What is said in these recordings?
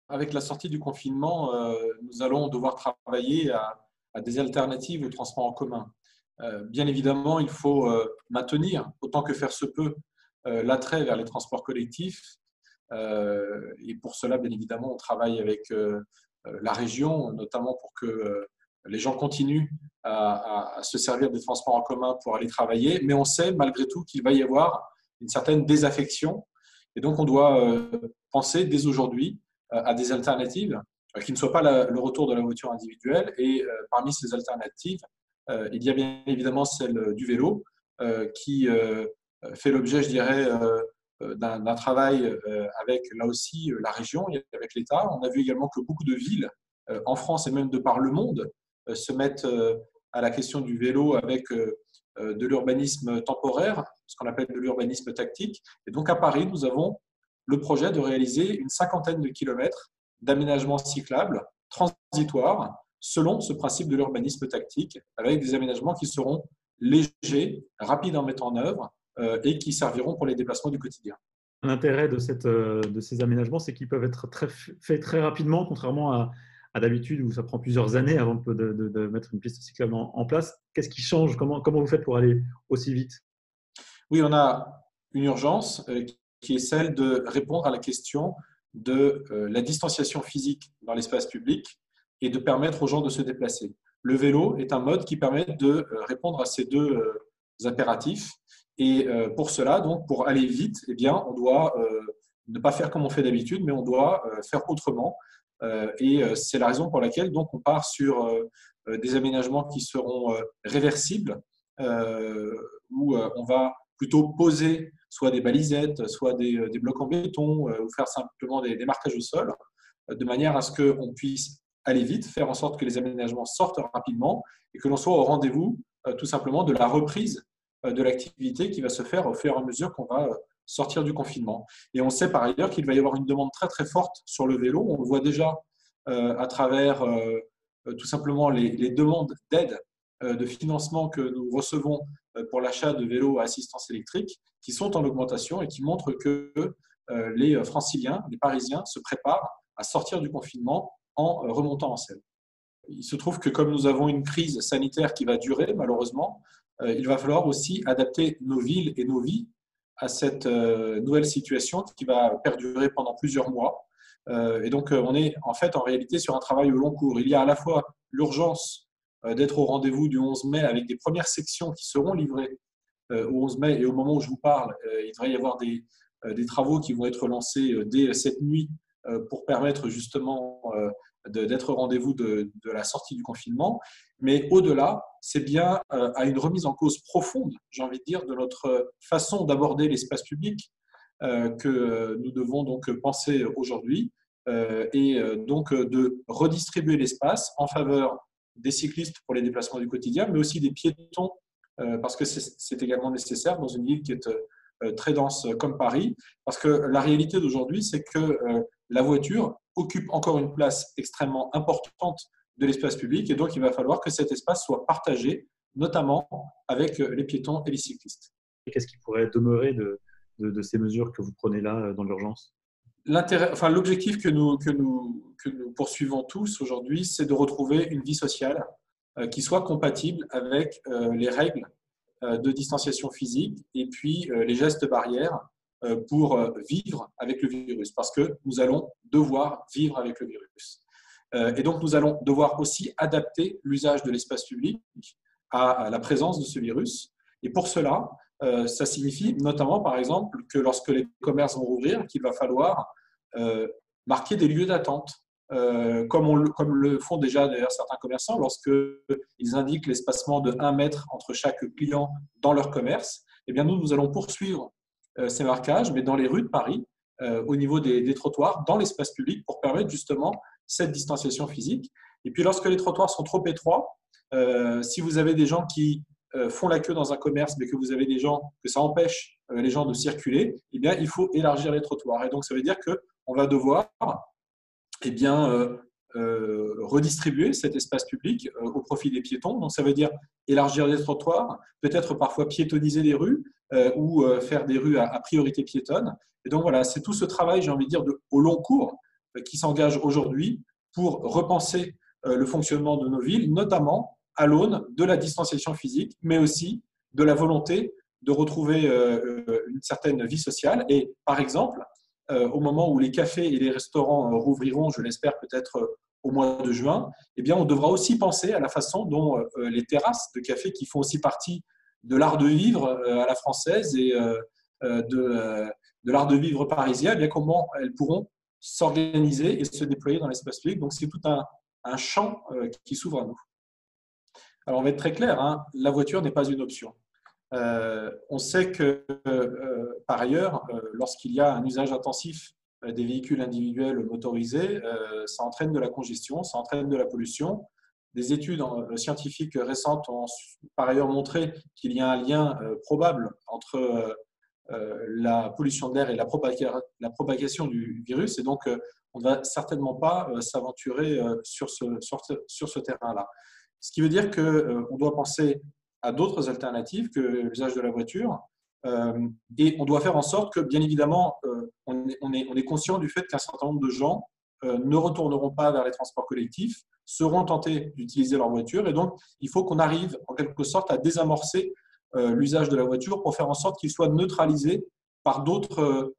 Avec la sortie du confinement, nous allons devoir travailler à des alternatives au transport en commun. Bien évidemment, il faut maintenir, autant que faire se peut, l'attrait vers les transports collectifs. Et pour cela, bien évidemment, on travaille avec la région, notamment pour que les gens continuent à se servir des transports en commun pour aller travailler. Mais on sait malgré tout qu'il va y avoir une certaine désaffection. Et donc, on doit penser dès aujourd'hui à des alternatives qui ne soient pas le retour de la voiture individuelle. Et parmi ces alternatives, il y a bien évidemment celle du vélo qui fait l'objet, je dirais, d'un travail avec là aussi la région et avec l'État. On a vu également que beaucoup de villes en France et même de par le monde se mettent à la question du vélo avec de l'urbanisme temporaire, ce qu'on appelle de l'urbanisme tactique. Et donc à Paris, nous avons le projet de réaliser une cinquantaine de kilomètres d'aménagements cyclables transitoires selon ce principe de l'urbanisme tactique, avec des aménagements qui seront légers, rapides en mettre en œuvre et qui serviront pour les déplacements du quotidien. L'intérêt de ces aménagements, c'est qu'ils peuvent être faits très rapidement, contrairement à d'habitude où ça prend plusieurs années avant de mettre une piste cyclable en place. Qu'est-ce qui change? Comment vous faites pour aller aussi vite? Oui, on a une urgence qui est celle de répondre à la question de la distanciation physique dans l'espace public et de permettre aux gens de se déplacer. Le vélo est un mode qui permet de répondre à ces deux impératifs. Et pour cela, donc, pour aller vite, eh bien, on doit ne pas faire comme on fait d'habitude, mais on doit faire autrement. Et c'est la raison pour laquelle donc, on part sur des aménagements qui seront réversibles, où on va plutôt poser soit des balisettes, soit des blocs en béton, ou faire simplement des marquages au sol, de manière à ce qu'on puisse aller vite, faire en sorte que les aménagements sortent rapidement et que l'on soit au rendez-vous tout simplement de la reprise de l'activité qui va se faire au fur et à mesure qu'on va sortir du confinement. Et on sait par ailleurs qu'il va y avoir une demande très très forte sur le vélo. On le voit déjà à travers tout simplement les demandes d'aide de financement que nous recevons pour l'achat de vélos à assistance électrique qui sont en augmentation et qui montrent que les Franciliens, les Parisiens se préparent à sortir du confinement en remontant en selle. Il se trouve que comme nous avons une crise sanitaire qui va durer, malheureusement, il va falloir aussi adapter nos villes et nos vies à cette nouvelle situation qui va perdurer pendant plusieurs mois. Et donc, on est en fait en réalité sur un travail au long cours. Il y a à la fois l'urgence d'être au rendez-vous du 11 mai avec des premières sections qui seront livrées au 11 mai. Et au moment où je vous parle, il devrait y avoir des travaux qui vont être lancés dès cette nuit pour permettre justement d'être au rendez-vous de la sortie du confinement. Mais au-delà, c'est bien à une remise en cause profonde, j'ai envie de dire, de notre façon d'aborder l'espace public que nous devons donc penser aujourd'hui et donc de redistribuer l'espace en faveur des cyclistes pour les déplacements du quotidien, mais aussi des piétons parce que c'est également nécessaire dans une ville qui est très dense comme Paris, parce que la réalité d'aujourd'hui, c'est que la voiture occupe encore une place extrêmement importante de l'espace public et donc il va falloir que cet espace soit partagé, notamment avec les piétons et les cyclistes. Qu'est-ce qui pourrait demeurer de ces mesures que vous prenez là dans l'urgence? L'objectif que nous poursuivons tous aujourd'hui, c'est de retrouver une vie sociale qui soit compatible avec les règles de distanciation physique et puis les gestes barrières pour vivre avec le virus, parce que nous allons devoir vivre avec le virus. Et donc, nous allons devoir aussi adapter l'usage de l'espace public à la présence de ce virus. Et pour cela, ça signifie notamment, par exemple, que lorsque les commerces vont rouvrir, qu'il va falloir marquer des lieux d'attente, comme le font déjà d'ailleurs certains commerçants lorsqu'ils indiquent l'espacement de 1 mètre entre chaque client dans leur commerce. Eh bien, nous allons poursuivre ces marquages, mais dans les rues de Paris, au niveau des trottoirs, dans l'espace public, pour permettre justement cette distanciation physique. Et puis, lorsque les trottoirs sont trop étroits, si vous avez des gens qui font la queue dans un commerce, mais que vous avez des gens, que ça empêche les gens de circuler, eh bien, il faut élargir les trottoirs. Et donc, ça veut dire qu'on va devoir eh bien, redistribuer cet espace public au profit des piétons. Donc, ça veut dire élargir les trottoirs, peut-être parfois piétonniser des rues ou faire des rues à priorité piétonne. Et donc, voilà, c'est tout ce travail, j'ai envie de dire, au long cours qui s'engagent aujourd'hui pour repenser le fonctionnement de nos villes, notamment à l'aune de la distanciation physique, mais aussi de la volonté de retrouver une certaine vie sociale. Et par exemple, au moment où les cafés et les restaurants rouvriront, je l'espère peut-être au mois de juin, eh bien, on devra aussi penser à la façon dont les terrasses de café, qui font aussi partie de l'art de vivre à la française et de l'art de vivre parisien, eh bien, comment elles pourront s'organiser et se déployer dans l'espace public. Donc, c'est tout un champ qui s'ouvre à nous. Alors, on va être très clair, hein, la voiture n'est pas une option. On sait que, par ailleurs, lorsqu'il y a un usage intensif des véhicules individuels motorisés, ça entraîne de la congestion, ça entraîne de la pollution. Des études scientifiques récentes ont par ailleurs montré qu'il y a un lien probable entre la pollution de l'air et la propagation du virus. Et donc, on ne va certainement pas s'aventurer sur ce terrain-là. Ce qui veut dire qu'on doit penser à d'autres alternatives que l'usage de la voiture. Et on doit faire en sorte que, bien évidemment, on est conscient du fait qu'un certain nombre de gens ne retourneront pas vers les transports collectifs, seront tentés d'utiliser leur voiture. Et donc, il faut qu'on arrive, en quelque sorte, à désamorcer l'usage de la voiture pour faire en sorte qu'il soit neutralisé par d'autres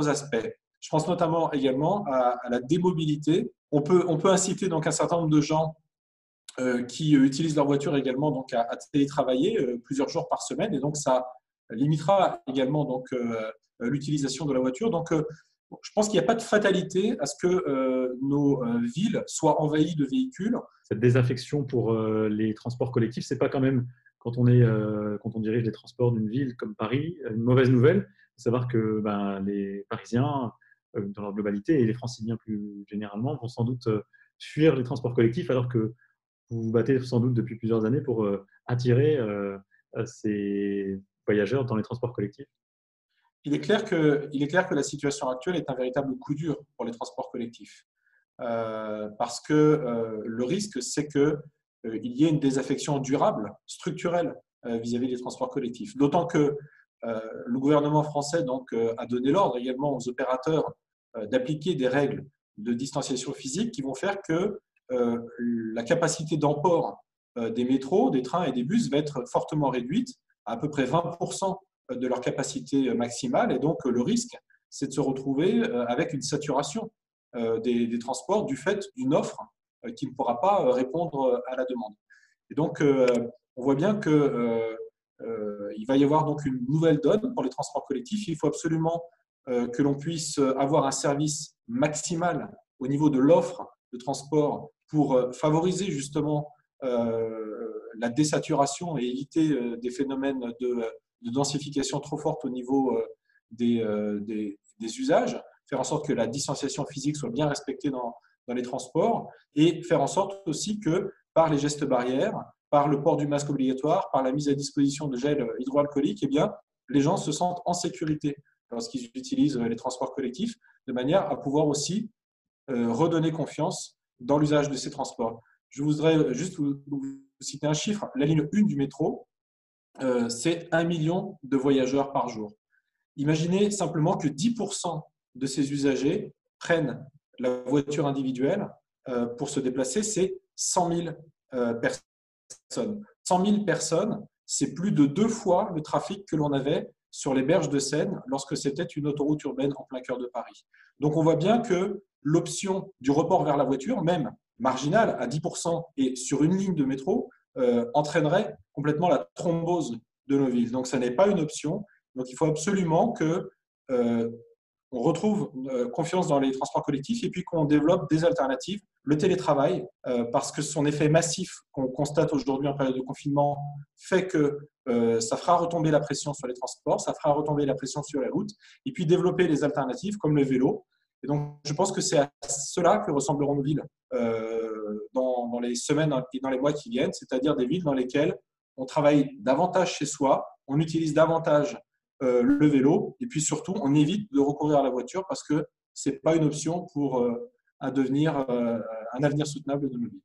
aspects. Je pense notamment également à la démobilité. On peut inciter donc un certain nombre de gens qui utilisent leur voiture également donc à télétravailler plusieurs jours par semaine, et donc ça limitera également donc l'utilisation de la voiture. Donc je pense qu'il n'y a pas de fatalité à ce que nos villes soient envahies de véhicules. Cette désaffection pour les transports collectifs, c'est pas quand même, quand on dirige les transports d'une ville comme Paris, une mauvaise nouvelle. Il faut savoir que les Parisiens, dans leur globalité, et les Franciliens plus généralement, vont sans doute fuir les transports collectifs, alors que vous vous battez sans doute depuis plusieurs années pour attirer ces voyageurs dans les transports collectifs. Il est clair que la situation actuelle est un véritable coup dur pour les transports collectifs. Parce que le risque, c'est qu'il y ait une désaffection durable, structurelle, vis-à-vis des transports collectifs. D'autant que le gouvernement français donc, a donné l'ordre également aux opérateurs d'appliquer des règles de distanciation physique qui vont faire que la capacité d'emport des métros, des trains et des bus va être fortement réduite, à peu près 20% de leur capacité maximale. Et donc, le risque, c'est de se retrouver avec une saturation des transports du fait d'une offre qui ne pourra pas répondre à la demande. Et donc, on voit bien qu'il va y avoir donc une nouvelle donne pour les transports collectifs. Il faut absolument que l'on puisse avoir un service maximal au niveau de l'offre de transport pour favoriser justement la désaturation et éviter des phénomènes de densification trop forte au niveau des usages, faire en sorte que la distanciation physique soit bien respectée dans les transports, et faire en sorte aussi que par les gestes barrières, par le port du masque obligatoire, par la mise à disposition de gel hydroalcoolique, eh bien, les gens se sentent en sécurité lorsqu'ils utilisent les transports collectifs, de manière à pouvoir aussi redonner confiance dans l'usage de ces transports. Je voudrais juste vous citer un chiffre. La ligne 1 du métro, c'est 1 million de voyageurs par jour. Imaginez simplement que 10% de ces usagers prennent la voiture individuelle pour se déplacer, c'est 100 000 personnes. 100 000 personnes, c'est plus de 2 fois le trafic que l'on avait sur les berges de Seine lorsque c'était une autoroute urbaine en plein cœur de Paris. Donc on voit bien que l'option du report vers la voiture, même marginale à 10% et sur une ligne de métro, entraînerait complètement la thrombose de nos villes. Donc ça n'est pas une option. Donc il faut absolument que on retrouve confiance dans les transports collectifs et puis qu'on développe des alternatives. Le télétravail, parce que son effet massif qu'on constate aujourd'hui en période de confinement, fait que ça fera retomber la pression sur les transports, ça fera retomber la pression sur les routes, et puis développer des alternatives comme le vélo. Et donc, je pense que c'est à cela que ressembleront nos villes dans les semaines et dans les mois qui viennent, c'est-à-dire des villes dans lesquelles on travaille davantage chez soi, on utilise davantage le vélo, et puis surtout, on évite de recourir à la voiture parce que ce n'est pas une option pour un avenir soutenable de nos vies.